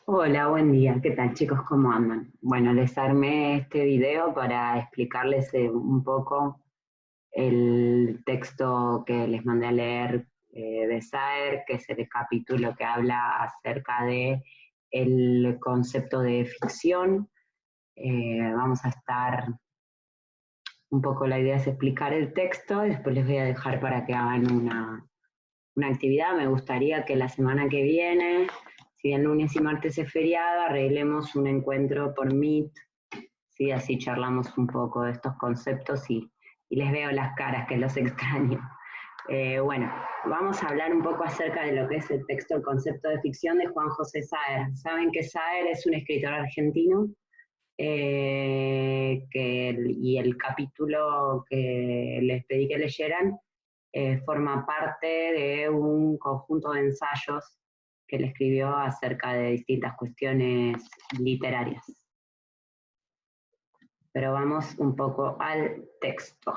Hola, buen día. ¿Qué tal, chicos? ¿Cómo andan? Bueno, les armé este video para explicarles un poco el texto que les mandé a leer de Saer, que es el capítulo que habla acerca de el concepto de ficción. Vamos a estar, un poco la idea es explicar el texto y después les voy a dejar para que hagan una actividad. Me gustaría que la semana que viene, si bien lunes y martes es feriado, arreglemos un encuentro por Meet, ¿sí? Así charlamos un poco de estos conceptos y les veo las caras, que los extraño. Bueno, vamos a hablar un poco acerca de lo que es el texto, el concepto de ficción de Juan José Saer. Saben que Saer es un escritor argentino, y el capítulo que les pedí que leyeran forma parte de un conjunto de ensayos que él escribió acerca de distintas cuestiones literarias. Pero vamos un poco al texto.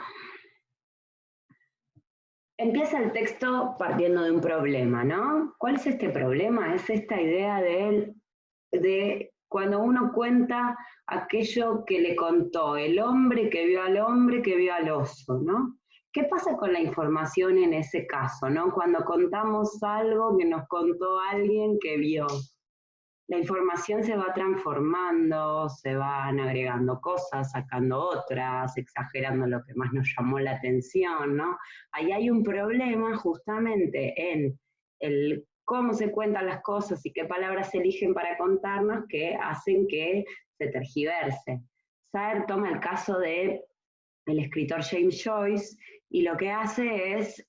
Empieza el texto partiendo de un problema, ¿no? ¿Cuál es este problema? Es esta idea de cuando uno cuenta aquello que le contó el hombre que vio al hombre que vio al oso, ¿no? ¿Qué pasa con la información en ese caso, ¿no? Cuando contamos algo que nos contó alguien que vio, la información se va transformando, se van agregando cosas, sacando otras, exagerando lo que más nos llamó la atención, ¿no? Ahí hay un problema justamente en el cómo se cuentan las cosas y qué palabras se eligen para contarnos que hacen que se tergiverse. Saer toma el caso de el escritor James Joyce y lo que hace es,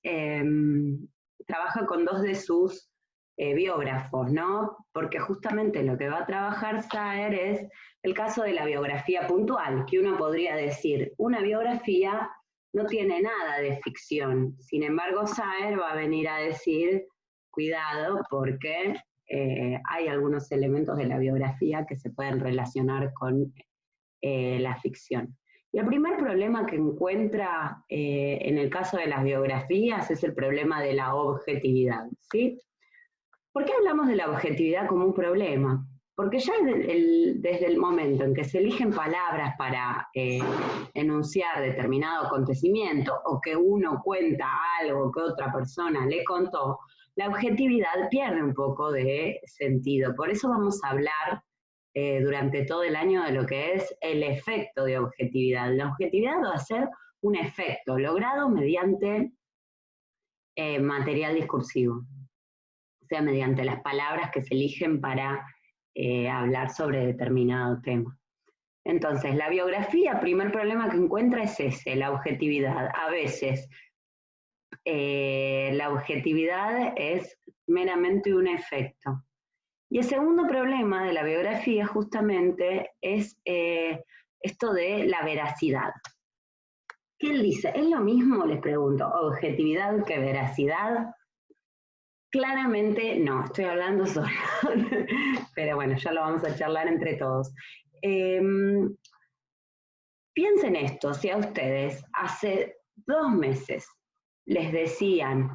trabaja con dos de sus biógrafos, ¿no? Porque justamente lo que va a trabajar Saer es el caso de la biografía puntual, que uno podría decir, una biografía no tiene nada de ficción, sin embargo Saer va a venir a decir, cuidado, porque hay algunos elementos de la biografía que se pueden relacionar con la ficción. Y el primer problema que encuentra en el caso de las biografías es el problema de la objetividad, ¿sí? ¿Por qué hablamos de la objetividad como un problema? Porque ya desde el momento en que se eligen palabras para enunciar determinado acontecimiento o que uno cuenta algo que otra persona le contó, la objetividad pierde un poco de sentido. Por eso vamos a hablar durante todo el año de lo que es el efecto de objetividad. La objetividad va a ser un efecto logrado mediante material discursivo, o sea, mediante las palabras que se eligen para hablar sobre determinado tema. Entonces, la biografía, primer problema que encuentra es ese, la objetividad. A veces la objetividad es meramente un efecto. Y el segundo problema de la biografía justamente es esto de la veracidad. ¿Qué él dice? ¿Es lo mismo, les pregunto, objetividad que veracidad? Claramente no, estoy hablando solo, pero bueno, ya lo vamos a charlar entre todos. Piensen esto, si a ustedes hace 2 meses les decían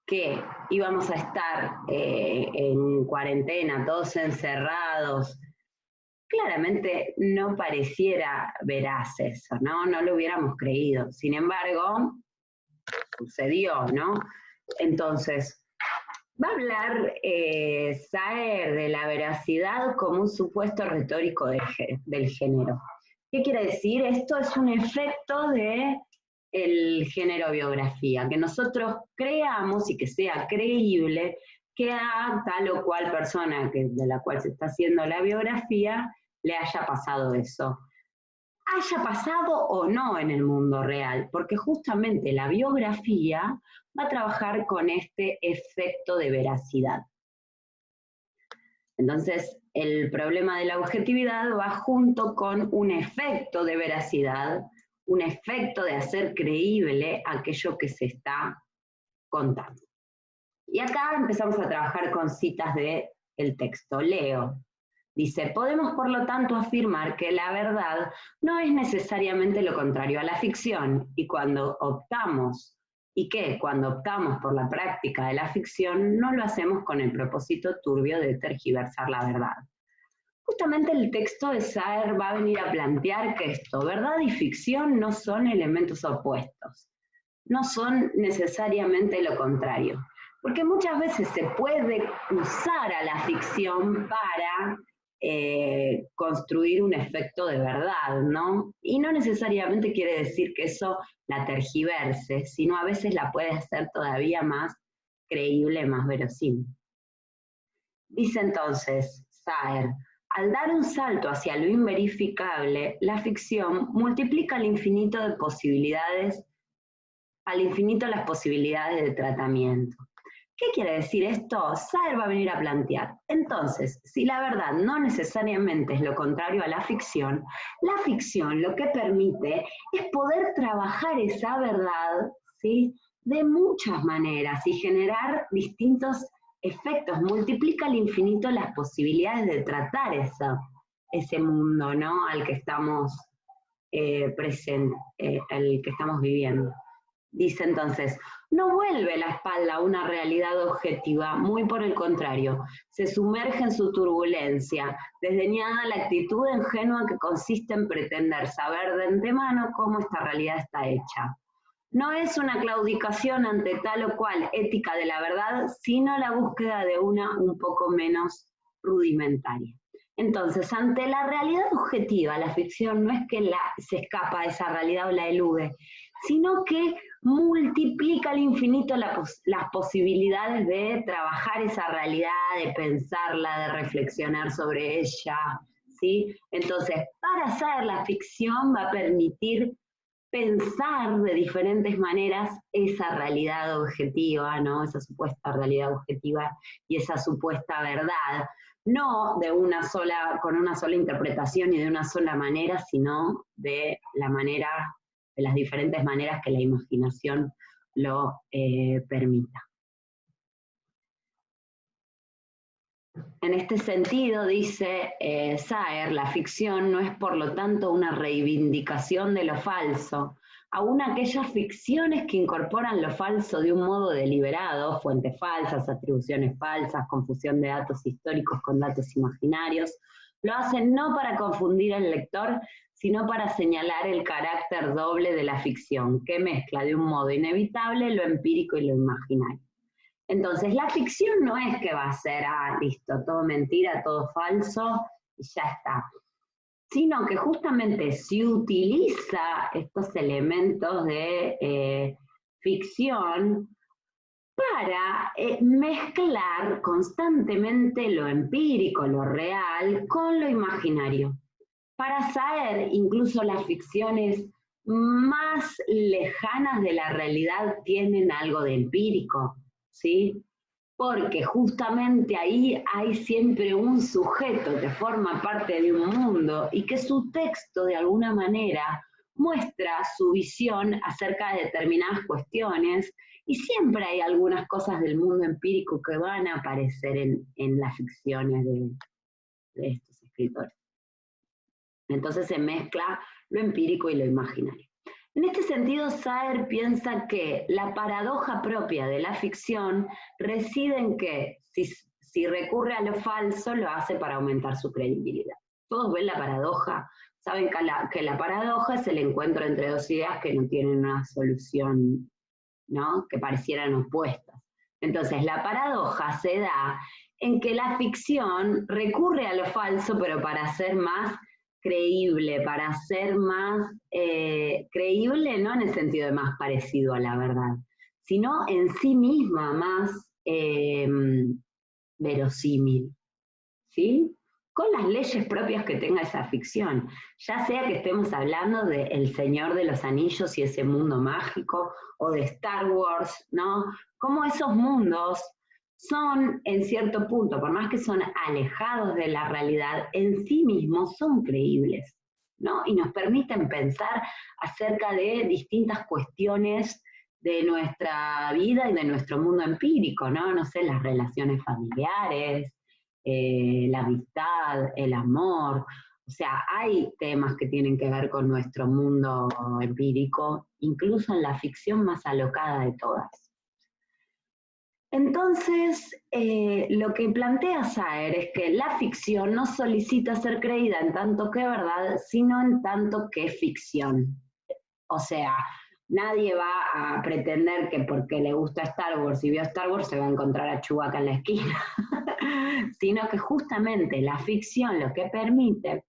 que íbamos a estar en cuarentena, todos encerrados, claramente no pareciera veraz eso, ¿no? No lo hubiéramos creído. Sin embargo, sucedió, ¿no? Entonces, va a hablar Saer de la veracidad como un supuesto retórico del género. ¿Qué quiere decir? Esto es un efecto del género biografía, que nosotros creamos y que sea creíble que a tal o cual persona de la cual se está haciendo la biografía le haya pasado eso. Haya pasado o no en el mundo real, porque justamente la biografía va a trabajar con este efecto de veracidad. Entonces, el problema de la objetividad va junto con un efecto de veracidad, un efecto de hacer creíble aquello que se está contando. Y acá empezamos a trabajar con citas del texto. Leo. Dice, podemos por lo tanto afirmar que la verdad no es necesariamente lo contrario a la ficción, y cuando optamos y que cuando optamos por la práctica de la ficción no lo hacemos con el propósito turbio de tergiversar la verdad. Justamente el texto de Saer va a venir a plantear que esto, verdad y ficción, no son elementos opuestos, no son necesariamente lo contrario, porque muchas veces se puede usar a la ficción para construir un efecto de verdad, ¿no? Y no necesariamente quiere decir que eso la tergiverse, sino a veces la puede hacer todavía más creíble, más verosímil. Dice entonces Saer, al dar un salto hacia lo inverificable, la ficción multiplica al infinito las posibilidades de tratamiento. ¿Qué quiere decir esto? Saer va a venir a plantear. Entonces, si la verdad no necesariamente es lo contrario a la ficción lo que permite es poder trabajar esa verdad, ¿sí?, de muchas maneras y generar distintos efectos. Multiplica al infinito las posibilidades de tratar ese mundo, ¿no?, al que estamos al que estamos viviendo. Dice entonces, no vuelve la espalda a una realidad objetiva, muy por el contrario, se sumerge en su turbulencia, desdeñada la actitud ingenua que consiste en pretender saber de antemano cómo esta realidad está hecha. No es una claudicación ante tal o cual ética de la verdad, sino la búsqueda de una un poco menos rudimentaria. Entonces, ante la realidad objetiva, la ficción no es que se escapa de esa realidad o la elude, sino que multiplica al infinito las posibilidades de trabajar esa realidad, de pensarla, de reflexionar sobre ella, ¿sí? Entonces, para hacer la ficción va a permitir pensar de diferentes maneras esa realidad objetiva, ¿no?, esa supuesta realidad objetiva y esa supuesta verdad, no de con una sola interpretación y de una sola manera, sino de las diferentes maneras que la imaginación lo permita. En este sentido, dice Saer, la ficción no es por lo tanto una reivindicación de lo falso, aún aquellas ficciones que incorporan lo falso de un modo deliberado, fuentes falsas, atribuciones falsas, confusión de datos históricos con datos imaginarios, lo hacen no para confundir al lector, sino para señalar el carácter doble de la ficción, que mezcla de un modo inevitable lo empírico y lo imaginario. Entonces, la ficción no es que va a ser, listo, todo mentira, todo falso, y ya está. Sino que justamente si utiliza estos elementos de ficción para mezclar constantemente lo empírico, lo real, con lo imaginario. Para Saer, incluso las ficciones más lejanas de la realidad tienen algo de empírico, ¿sí? Porque justamente ahí hay siempre un sujeto que forma parte de un mundo y que su texto de alguna manera muestra su visión acerca de determinadas cuestiones y siempre hay algunas cosas del mundo empírico que van a aparecer en las ficciones de estos escritores. Entonces se mezcla lo empírico y lo imaginario. En este sentido, Saer piensa que la paradoja propia de la ficción reside en que si recurre a lo falso, lo hace para aumentar su credibilidad. Todos ven la paradoja, saben que la paradoja es el encuentro entre dos ideas que no tienen una solución, ¿no?, que parecieran opuestas. Entonces, la paradoja se da en que la ficción recurre a lo falso, pero para hacer más creíble, para ser más creíble, no en el sentido de más parecido a la verdad, sino en sí misma más verosímil, ¿sí? Con las leyes propias que tenga esa ficción, ya sea que estemos hablando de El Señor de los Anillos y ese mundo mágico, o de Star Wars, ¿no? Como esos mundos son, en cierto punto, por más que son alejados de la realidad, en sí mismos son creíbles, ¿no? Y nos permiten pensar acerca de distintas cuestiones de nuestra vida y de nuestro mundo empírico, ¿no? No sé, las relaciones familiares, la amistad, el amor, O sea, hay temas que tienen que ver con nuestro mundo empírico, incluso en la ficción más alocada de todas. Entonces, lo que plantea Saer es que la ficción no solicita ser creída en tanto que verdad, sino en tanto que ficción. O sea, nadie va a pretender que porque le gusta Star Wars y vio Star Wars se va a encontrar a Chewbacca en la esquina, sino que justamente la ficción lo que permite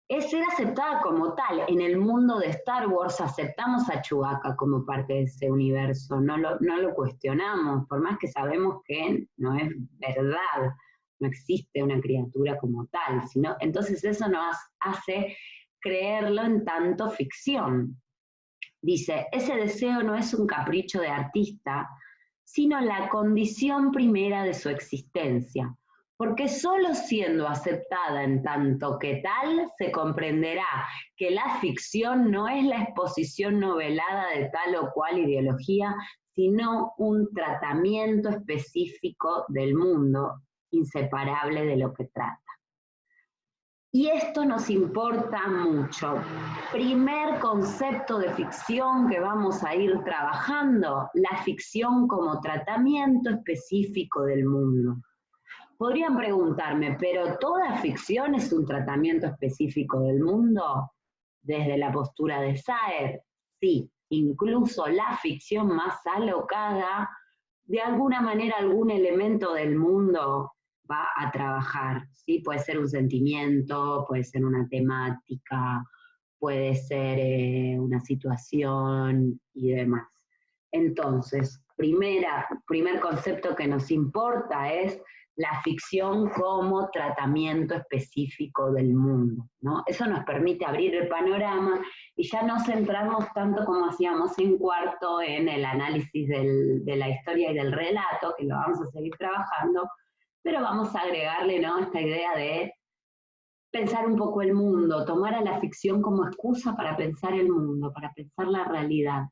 es ser aceptada como tal. En el mundo de Star Wars aceptamos a Chewbacca como parte de ese universo, no lo cuestionamos, por más que sabemos que no es verdad, no existe una criatura como tal, sino, entonces eso nos hace creerlo en tanto ficción. Dice, ese deseo no es un capricho de artista, sino la condición primera de su existencia, porque solo siendo aceptada en tanto que tal se comprenderá que la ficción no es la exposición novelada de tal o cual ideología, sino un tratamiento específico del mundo, inseparable de lo que trata. Y esto nos importa mucho. Primer concepto de ficción que vamos a ir trabajando, la ficción como tratamiento específico del mundo. Podrían preguntarme, ¿pero toda ficción es un tratamiento específico del mundo? Desde la postura de Saer, sí, incluso la ficción más alocada, de alguna manera algún elemento del mundo va a trabajar, ¿sí? Puede ser un sentimiento, puede ser una temática, puede ser una situación y demás. Entonces, primer concepto que nos importa es la ficción como tratamiento específico del mundo, ¿no? Eso nos permite abrir el panorama y ya no centrarnos tanto como hacíamos en cuarto en el análisis de la historia y del relato, que lo vamos a seguir trabajando, pero vamos a agregarle, ¿no?, esta idea de pensar un poco el mundo, tomar a la ficción como excusa para pensar el mundo, para pensar la realidad.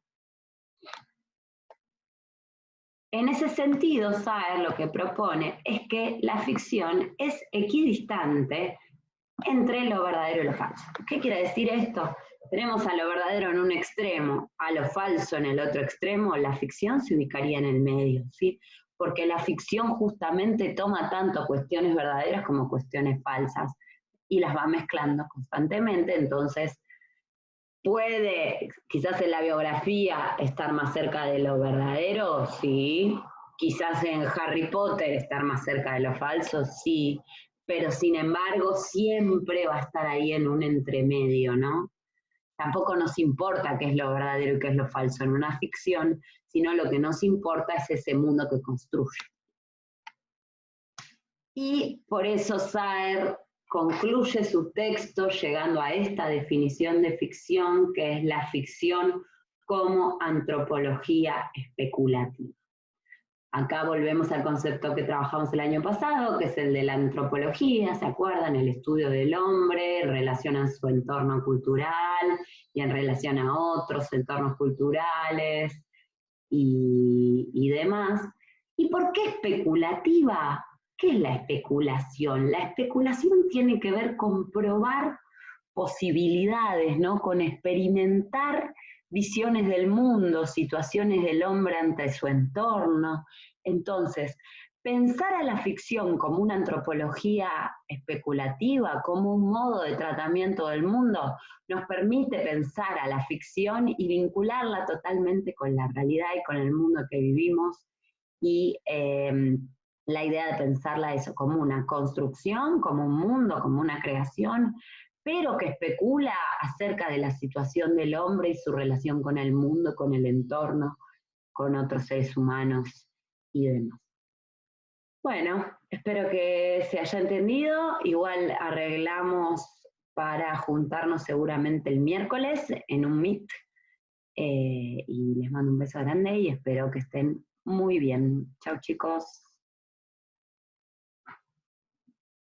En ese sentido, Saer lo que propone es que la ficción es equidistante entre lo verdadero y lo falso. ¿Qué quiere decir esto? Tenemos a lo verdadero en un extremo, a lo falso en el otro extremo, la ficción se ubicaría en el medio, ¿sí? Porque la ficción justamente toma tanto cuestiones verdaderas como cuestiones falsas y las va mezclando constantemente, entonces puede, quizás en la biografía, estar más cerca de lo verdadero, sí. Quizás en Harry Potter estar más cerca de lo falso, sí. Pero sin embargo, siempre va a estar ahí en un entremedio, ¿no? Tampoco nos importa qué es lo verdadero y qué es lo falso en una ficción, sino lo que nos importa es ese mundo que construye. Y por eso Saer concluye su texto llegando a esta definición de ficción, que es la ficción como antropología especulativa. Acá volvemos al concepto que trabajamos el año pasado, que es el de la antropología, ¿se acuerdan? El estudio del hombre en relación a su entorno cultural y en relación a otros entornos culturales y demás. ¿Y por qué especulativa? ¿Qué es la especulación? La especulación tiene que ver con probar posibilidades, ¿no? Con experimentar visiones del mundo, situaciones del hombre ante su entorno. Entonces, pensar a la ficción como una antropología especulativa, como un modo de tratamiento del mundo, nos permite pensar a la ficción y vincularla totalmente con la realidad y con el mundo que vivimos y la idea de pensarla eso como una construcción, como un mundo, como una creación, pero que especula acerca de la situación del hombre y su relación con el mundo, con el entorno, con otros seres humanos y demás. Bueno, espero que se haya entendido. Igual arreglamos para juntarnos seguramente el miércoles en un Meet. Y les mando un beso grande y espero que estén muy bien. Chau, chicos.